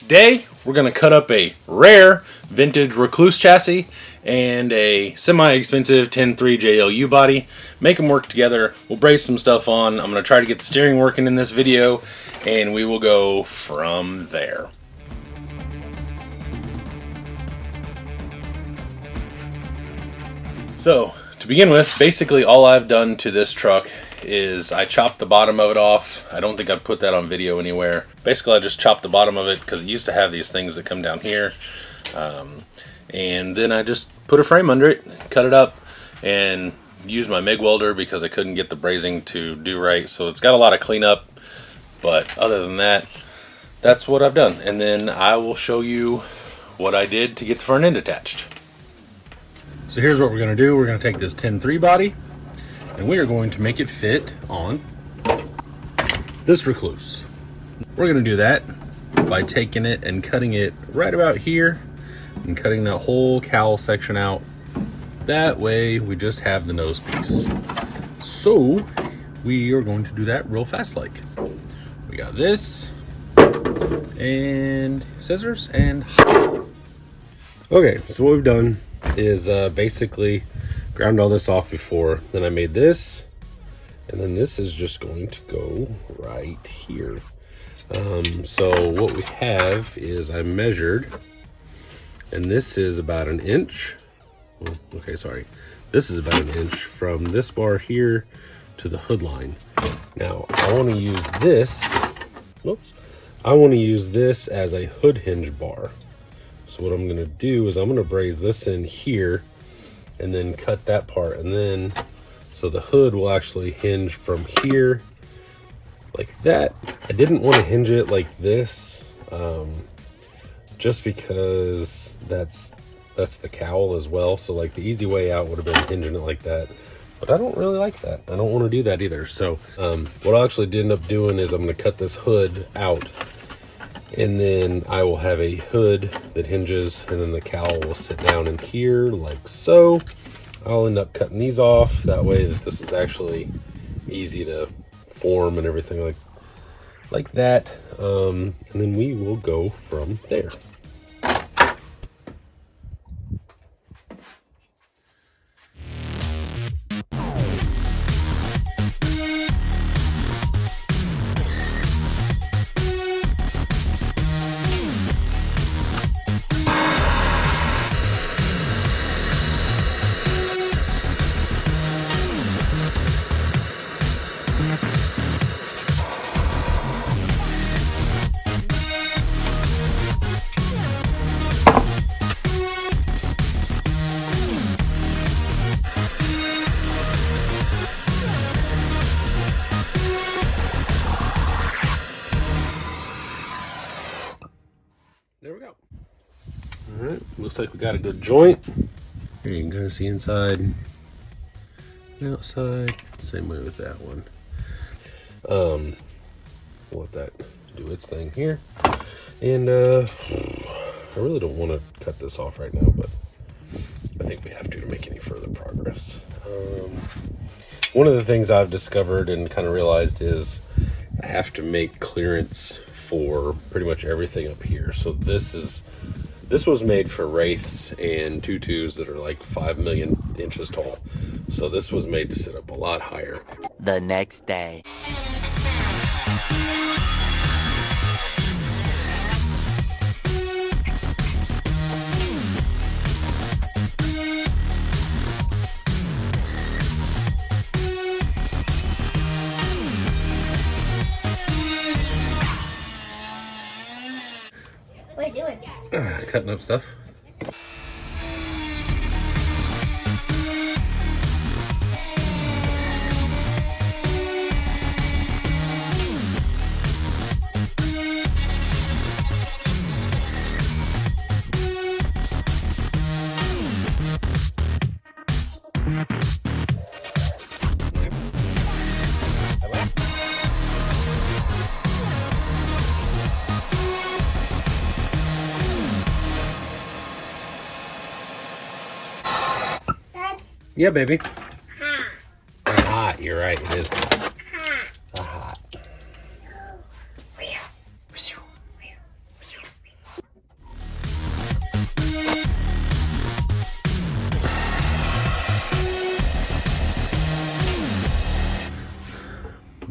Today, we're going to cut up a rare vintage Wreckluse chassis and a semi-expensive 10.3 JLU body. Make them work together. We'll brace some stuff on. I'm going to try to get the steering working in this video, and we will go from there. So, to begin with, basically all I've done to this truck is I chopped the bottom of it off. I don't think I've put that on video anywhere. Basically, I just chopped the bottom of it because it used to have these things that come down here. And then I just put a frame under it, cut it up, and used my MIG welder because I couldn't get the brazing to do right. So it's got a lot of cleanup, but other than that, that's what I've done. And then I will show you what I did to get the front end attached. So here's what we're going to do. We're going to take this 10.3 body, and we are going to make it fit on this Wreckluse. We're going to do that by taking it and cutting it right about here and cutting that whole cowl section out. That way we just have the nose piece. So we are going to do that real fast like. We got this and scissors and... Okay, so what we've done is basically ground all this off before. Then I made this, and then this is just going to go right here. So what we have is I measured, and this is about an inch. Oh, okay, sorry. This is about an inch from this bar here to the hood line. Now I want to use this. Oops. I want to use this as a hood hinge bar. So what I'm going to do is I'm going to braze this in here and then cut that part, and then so the hood will actually hinge from here like that. I didn't want to hinge it like this just because that's the cowl as well. So like the easy way out would have been hinging it like that, but I don't really like that. I don't want to do that either. So what I'll actually end up doing is I'm going to cut this hood out, and then I will have a hood that hinges, and then the cowl will sit down in here like so. I'll end up cutting these off that way that this is actually easy to form and everything like that. And then we will go from there. There we go. All right, looks like we got a good joint. Here you can kind of see inside and outside. Same way with that one. We'll let that do its thing here. And I really don't want to cut this off right now, but I think we have to make any further progress. One of the things I've discovered and kind of realized is I have to make clearance for pretty much everything up here. So this was made for wraiths and tutus that are like 5 million inches tall. So this was made to sit up a lot higher. The next day. What are you doing? Cutting up stuff. Yeah, baby. Hot. Hot, you're right. It is Hot. hot.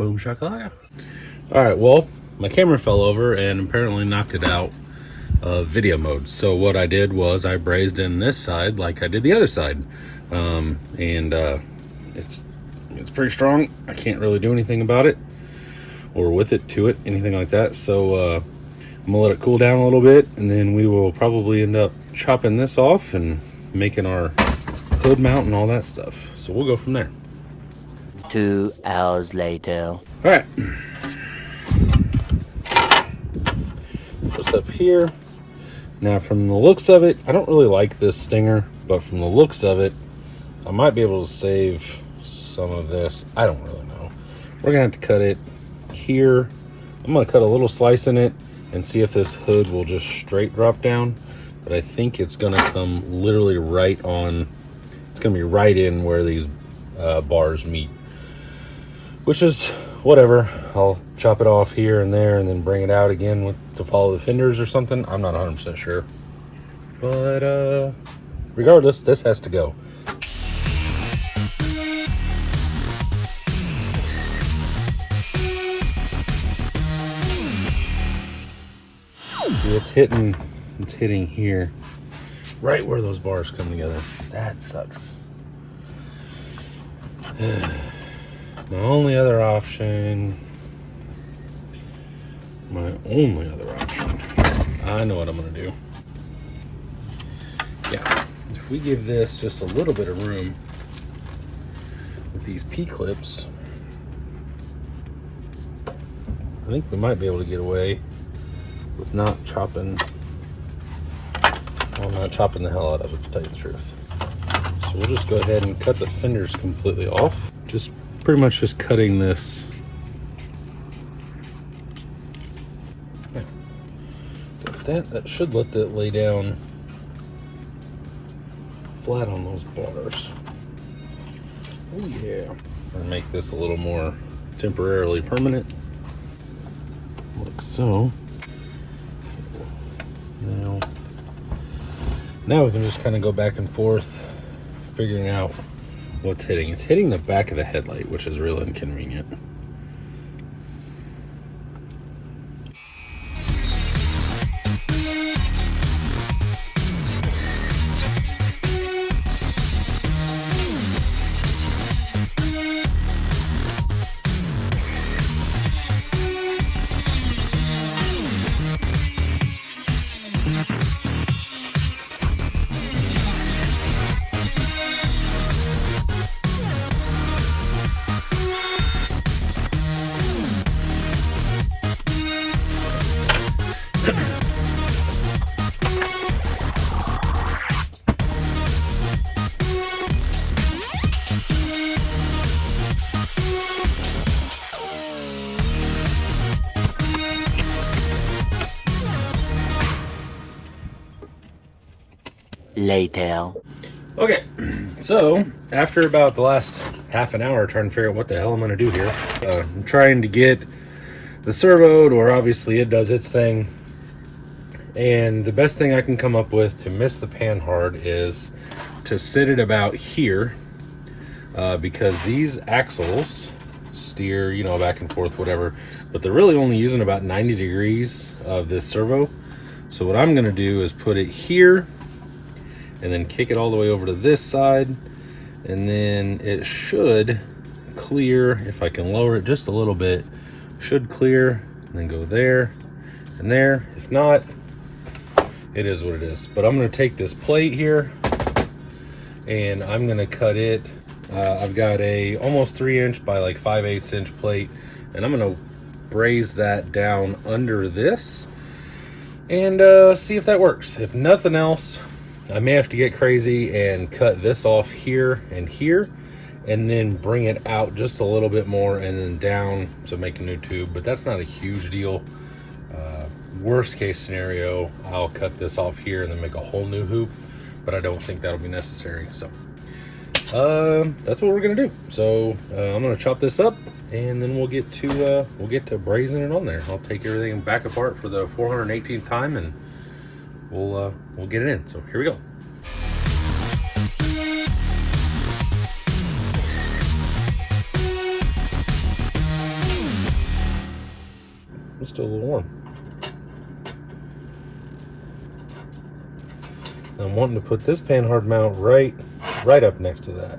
Boom shakalaka. All right, well, my camera fell over and apparently knocked it out of video mode. So what I did was I brazed in this side like I did the other side. It's pretty strong. I can't really do anything about it or with it, to it, anything like that. So I'm gonna let it cool down a little bit, and then we will probably end up chopping this off and making our hood mount and all that stuff. So we'll go from there. 2 hours later. All right. What's up here? Now, from the looks of it, I don't really like this stinger, but from the looks of it, I might be able to save some of this. I don't really know. We're gonna have to cut it here. I'm gonna cut a little slice in it and see if this hood will just straight drop down. But I think it's gonna come literally right on. It's gonna be right in where these bars meet, which is whatever. I'll chop it off here and there and then bring it out again to follow the fenders or something. I'm not 100% sure, but regardless, this has to go. See, it's hitting here, right where those bars come together. That sucks. My only other option, I know what I'm gonna do. Yeah, if we give this just a little bit of room with these P-clips, I think we might be able to get away with not chopping the hell out of it, to tell you the truth. So we'll just go ahead and cut the fenders completely off. Just pretty much just cutting this. That should let that lay down flat on those bars. Oh yeah. And make this a little more temporarily permanent. Like so. Now we can just kind of go back and forth figuring out what's hitting. It's hitting the back of the headlight, which is real inconvenient. Later. Okay, so after about the last half an hour trying to figure out what the hell I'm going to do here, I'm trying to get the servo to where obviously it does its thing. And the best thing I can come up with to miss the pan hard is to sit it about here, because these axles steer, you know, back and forth, whatever, but they're really only using about 90 degrees of this servo. So what I'm going to do is put it here and then kick it all the way over to this side, and then it should clear. If I can lower it just a little bit, should clear, and then go there and there. If not, it is what it is. But I'm going to take this plate here and I'm going to cut it. I've got a almost 3" by like 5/8 inch plate, and I'm going to braze that down under this and see if that works. If nothing else, I may have to get crazy and cut this off here and here, and then bring it out just a little bit more and then down to make a new tube. But that's not a huge deal. Worst case scenario, I'll cut this off here and then make a whole new hoop, but I don't think that'll be necessary. So that's what we're gonna do. So I'm gonna chop this up, and then we'll get to brazing it on there. I'll take everything back apart for the 418th time, and we'll get it in. So here we go. It's still a little warm. I'm wanting to put this panhard mount right up next to that.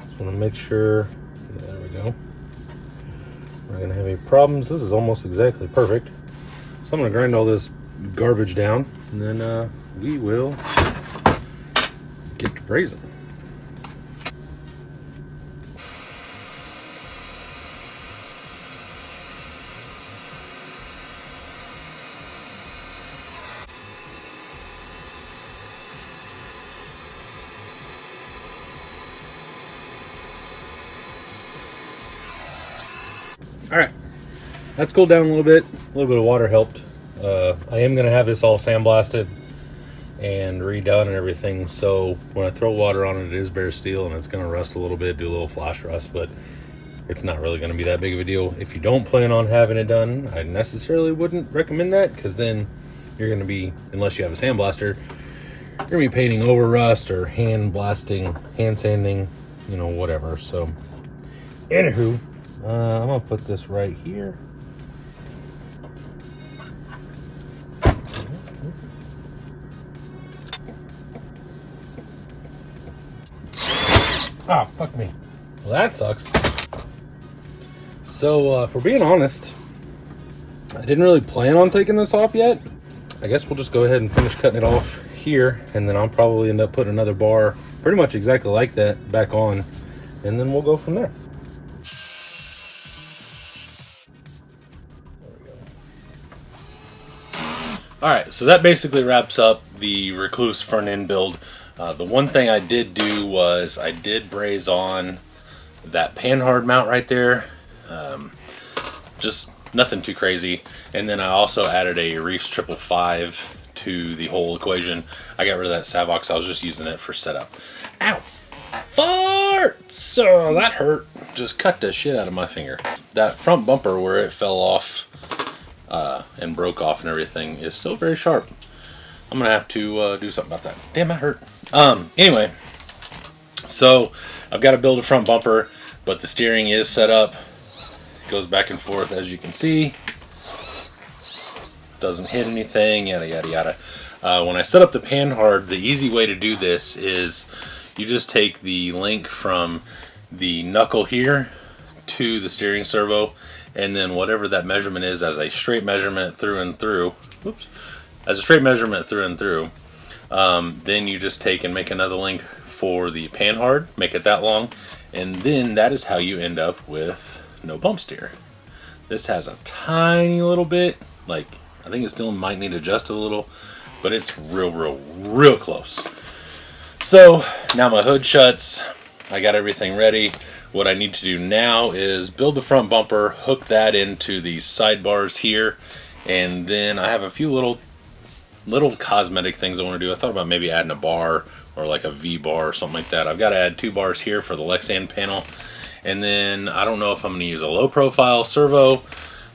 Just want to make sure. Yeah, there we go. We're not gonna have any problems. This is almost exactly perfect. So I'm gonna grind all this garbage down, and then we will get to brazing. All right, that's cooled down a little bit. A little bit of water helped. I am gonna have this all sandblasted and redone and everything. So when I throw water on it, it is bare steel and it's gonna rust a little bit, do a little flash rust, but it's not really gonna be that big of a deal. If you don't plan on having it done, I necessarily wouldn't recommend that, because then you're gonna be, unless you have a sandblaster, you're gonna be painting over rust or hand blasting, hand sanding, you know, whatever. So anywho, I'm gonna put this right here. Ah, fuck me. Well, that sucks. So, for being honest, I didn't really plan on taking this off yet. I guess we'll just go ahead and finish cutting it off here, and then I'll probably end up putting another bar, pretty much exactly like that, back on, and then we'll go from there. Alright, so that basically wraps up the Wreckluse front end build. The one thing I did do was I did braze on that panhard mount right there. Just nothing too crazy. And then I also added a Reefs 555 to the whole equation. I got rid of that Savox. I was just using it for setup. Ow! Fart! So that hurt. Just cut the shit out of my finger. That front bumper where it fell off and broke off and everything is still very sharp. I'm gonna have to do something about that. Damn, that hurt. Anyway, so I've got to build a front bumper, but the steering is set up. It goes back and forth, as you can see. Doesn't hit anything, yada yada yada. When I set up the panhard, the easy way to do this is you just take the link from the knuckle here to the steering servo, and then whatever that measurement is as a straight measurement through and through, whoops, as a straight measurement through and through, then you just take and make another link for the panhard, make it that long, and then that is how you end up with no bump steer. This has a tiny little bit, like, I think it still might need to adjust a little, but it's real close. So now my hood shuts, I got everything ready. What I need to do now is build the front bumper, hook that into these sidebars here, and then I have a few little cosmetic things I want to do. I thought about maybe adding a bar or like a V bar or something like that. I've got to add 2 bars here for the Lexan panel, and then I don't know if I'm going to use a low profile servo,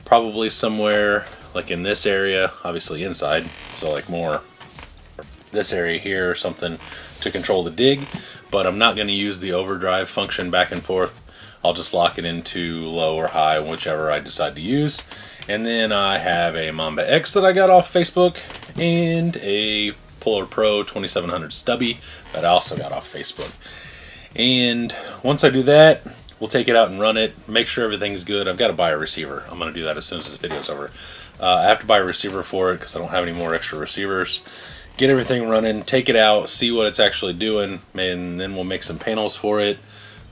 probably somewhere like in this area, obviously inside, so like more this area here or something to control the dig, but I'm not going to use the overdrive function back and forth. I'll just lock it into low or high, whichever I decide to use. And then I have a Mamba X that I got off Facebook, and a Polar Pro 2700 stubby that I also got off Facebook. And once I do that, we'll take it out and run it, make sure everything's good. I've got to buy a receiver. I'm going to do that as soon as this video's over. I have to buy a receiver for it because I don't have any more extra receivers. Get everything running, take it out, see what it's actually doing, and then we'll make some panels for it.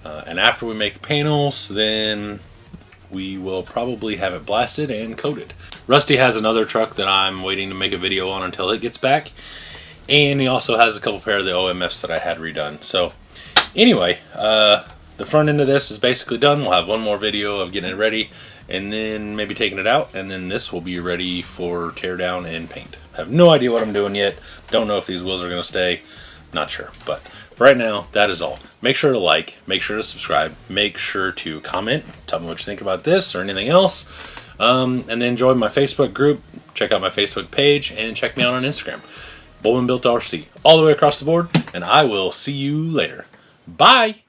And after we make panels, then we will probably have it blasted and coated. Rusty has another truck that I'm waiting to make a video on until it gets back. And he also has a couple pair of the OMFs that I had redone. So anyway, the front end of this is basically done. We'll have one more video of getting it ready, and then maybe taking it out, and then this will be ready for tear down and paint. I have no idea what I'm doing yet. Don't know if these wheels are going to stay. Not sure. But for right now, that is all. Make sure to like, make sure to subscribe, make sure to comment, tell me what you think about this or anything else, and then join my Facebook group, check out my Facebook page, and check me out on Instagram. Bullman Built RC, all the way across the board, and I will see you later. Bye!